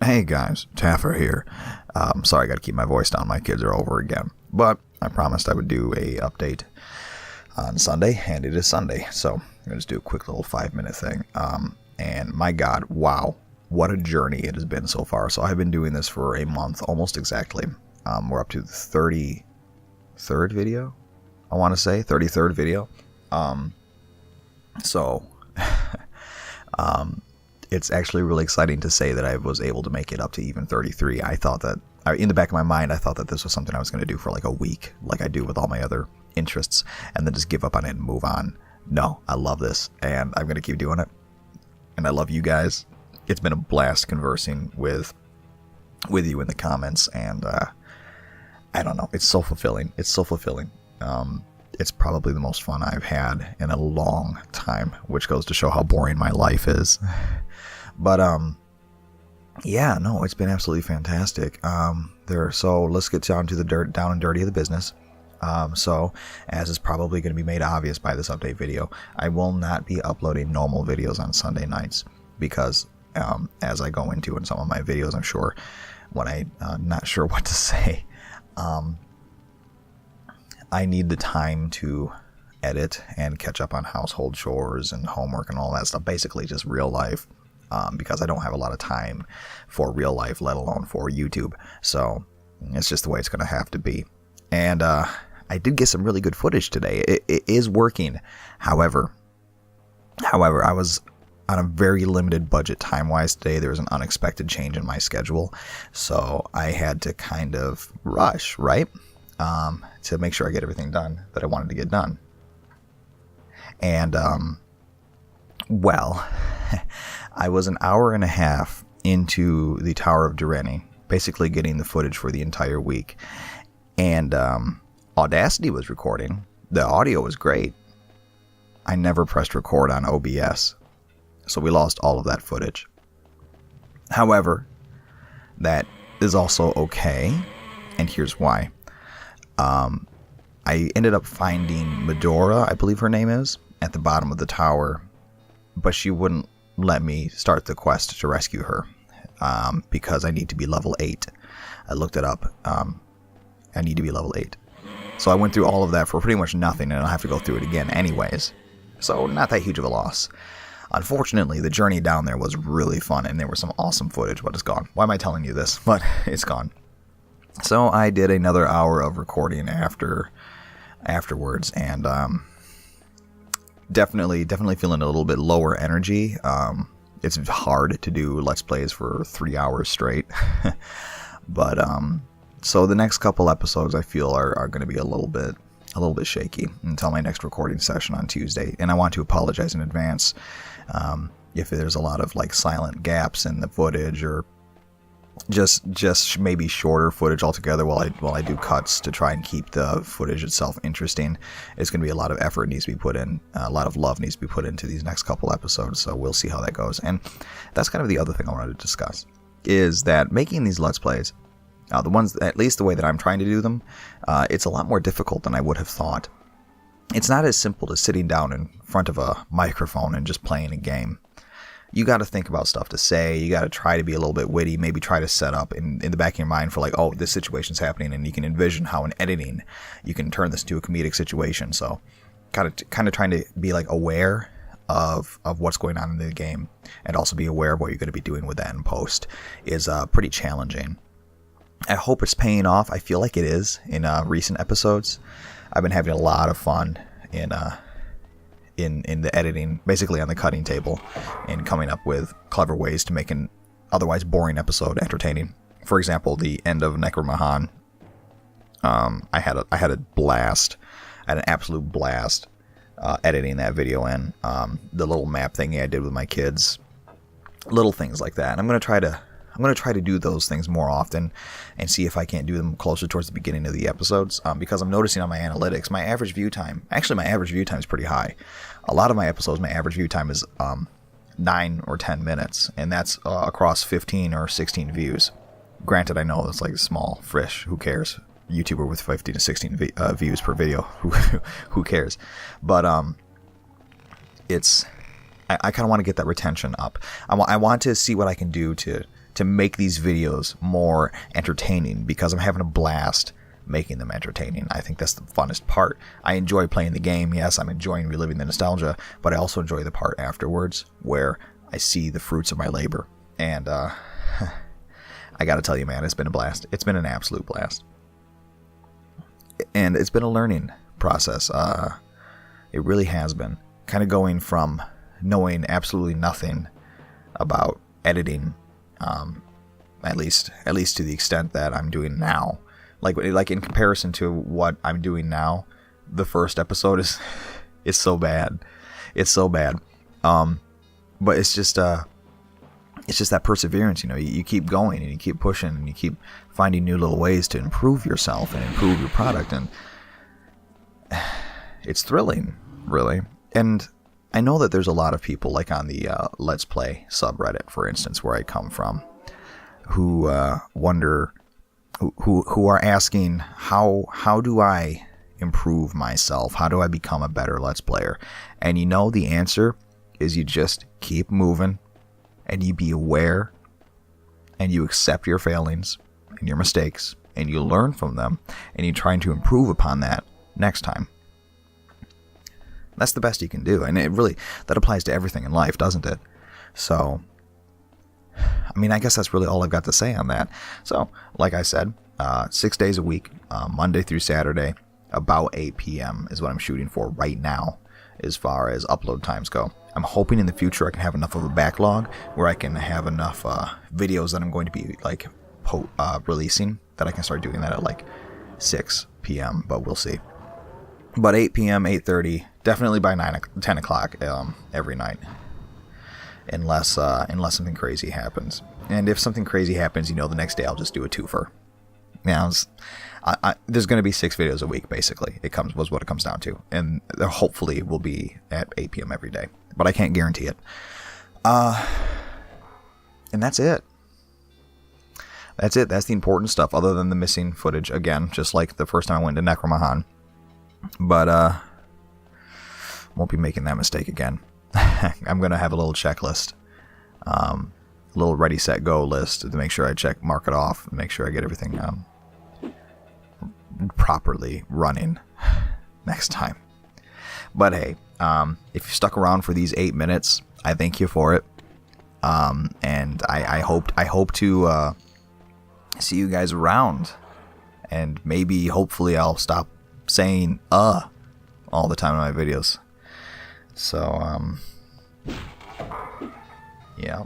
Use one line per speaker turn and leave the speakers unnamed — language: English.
Hey guys, Taffer here. Sorry, I gotta keep my voice down. My kids are over again. But I promised I would do a update on Sunday, and it is Sunday. So I'm gonna just do a quick little 5-minute thing. And my God, wow, what a journey it has been so far. So I've been doing this for a month, almost exactly. We're up to the 33rd video, I want to say, 33rd video. It's actually really exciting to say that I was able to make it up to even 33. I thought that, in the back of my mind, I thought that this was something I was going to do for like a week, like I do with all my other interests, and then just give up on it and move on. No, I love this, and I'm going to keep doing it. And I love you guys. It's been a blast conversing with you in the comments, and I don't know. It's so fulfilling. It's so fulfilling. It's probably the most fun I've had in a long time, which goes to show how boring my life is. But yeah, no, it's been absolutely fantastic. So let's get down to the down and dirty of the business. So, as is probably going to be made obvious by this update video, I will not be uploading normal videos on Sunday nights because, as I go into in some of my videos, I'm sure when I'm not sure what to say, I need the time to edit and catch up on household chores and homework and all that stuff. Basically, just real life. Because I don't have a lot of time for real life, let alone for YouTube. So it's just the way it's going to have to be. And I did get some really good footage today. It is working. However, I was on a very limited budget time-wise today. There was an unexpected change in my schedule. So I had to kind of rush, right? To make sure I get everything done that I wanted to get done. And, well... I was an hour and a half into the Tower of Durrani, basically getting the footage for the entire week. And Audacity was recording. The audio was great. I never pressed record on OBS, so we lost all of that footage. However, that is also okay, and here's why. I ended up finding Medora, I believe her name is, at the bottom of the tower, but she wouldn't let me start the quest to rescue her because I need to be level 8. I looked it up. I need to be level 8. So I went through all of that for pretty much nothing, and I'll have to go through it again anyways. So not that huge of a loss. Unfortunately, the journey down there was really fun, and there was some awesome footage, but it's gone. Why am I telling you this? But it's gone. So I did another hour of recording afterwards, and definitely feeling a little bit lower energy. It's hard to do Let's Plays for 3 hours straight. But so the next couple episodes I feel are going to be a little bit shaky until my next recording session on Tuesday. And I want to apologize in advance if there's a lot of like silent gaps in the footage, or just maybe shorter footage altogether while I do cuts to try and keep the footage itself interesting. It's going to be a lot of effort needs to be put in, a lot of love needs to be put into these next couple episodes, so we'll see how that goes. And that's kind of the other thing I wanted to discuss, is that making these Let's Plays, the ones, at least the way that I'm trying to do them, it's a lot more difficult than I would have thought. It's not as simple as sitting down in front of a microphone and just playing a game. You got to think about stuff to say. You got to try to be a little bit witty, maybe try to set up in the back of your mind for like, oh, this situation's happening, and you can envision how in editing you can turn this into a comedic situation. So kind of trying to be like aware of what's going on in the game, and also be aware of what you're going to be doing with that in post is pretty challenging. I hope it's paying off. I feel like it is in recent episodes. I've been having a lot of fun in the editing, basically on the cutting table, and coming up with clever ways to make an otherwise boring episode entertaining. For example, the end of Necromahan, I had a blast. I had an absolute blast editing that video in. The little map thingy I did with my kids, little things like that. And I'm gonna try to do those things more often and see if I can't do them closer towards the beginning of the episodes, because I'm noticing on my analytics, my average view time is pretty high. A lot of my episodes, my average view time is 9 or 10 minutes, and that's across 15 or 16 views. Granted, I know it's like small, frish, who cares? YouTuber with 15 to 16 views per video, who cares? But I kind of want to get that retention up. I want to see what I can do to to make these videos more entertaining, because I'm having a blast making them entertaining. I think that's the funnest part. I enjoy playing the game. Yes, I'm enjoying reliving the nostalgia, but I also enjoy the part afterwards where I see the fruits of my labor. And I gotta tell you, man, it's been a blast. It's been an absolute blast. And it's been a learning process. It really has been. Kind of going from knowing absolutely nothing about editing, at least to the extent that I'm doing now. Like in comparison to what I'm doing now, the first episode is so bad. It's so bad. But it's just that perseverance, you know. You keep going and you keep pushing and you keep finding new little ways to improve yourself and improve your product, and it's thrilling, really. And I know that there's a lot of people, like on the Let's Play subreddit, for instance, where I come from, who wonder, who are asking, how do I improve myself? How do I become a better Let's Player? And you know, the answer is you just keep moving, and you be aware, and you accept your failings and your mistakes, and you learn from them, and you're trying to improve upon that next time. That's the best you can do, and that applies to everything in life, doesn't it? So, I mean, I guess that's really all I've got to say on that. So, like I said, 6 days a week, Monday through Saturday, about 8 p.m. is what I'm shooting for right now, as far as upload times go. I'm hoping in the future I can have enough of a backlog where I can have enough videos that I'm going to be like releasing, that I can start doing that at like 6 p.m., but we'll see. But 8 p.m., 8:30, definitely by 10 o'clock every night, unless something crazy happens. And if something crazy happens, you know, the next day I'll just do a twofer. Now, there's going to be 6 videos a week, basically. Was what it comes down to, and hopefully will be at 8 p.m. every day, but I can't guarantee it. And that's it. That's it. That's the important stuff, other than the missing footage, again, just like the first time I went to Necromahan. But won't be making that mistake again. I'm going to have a little checklist, a little ready, set, go list to make sure I mark it off, and make sure I get everything properly running next time. But hey, if you stuck around for these 8 minutes, I thank you for it. And I hope to see you guys around, and maybe hopefully I'll stop saying all the time in my videos. So yeah.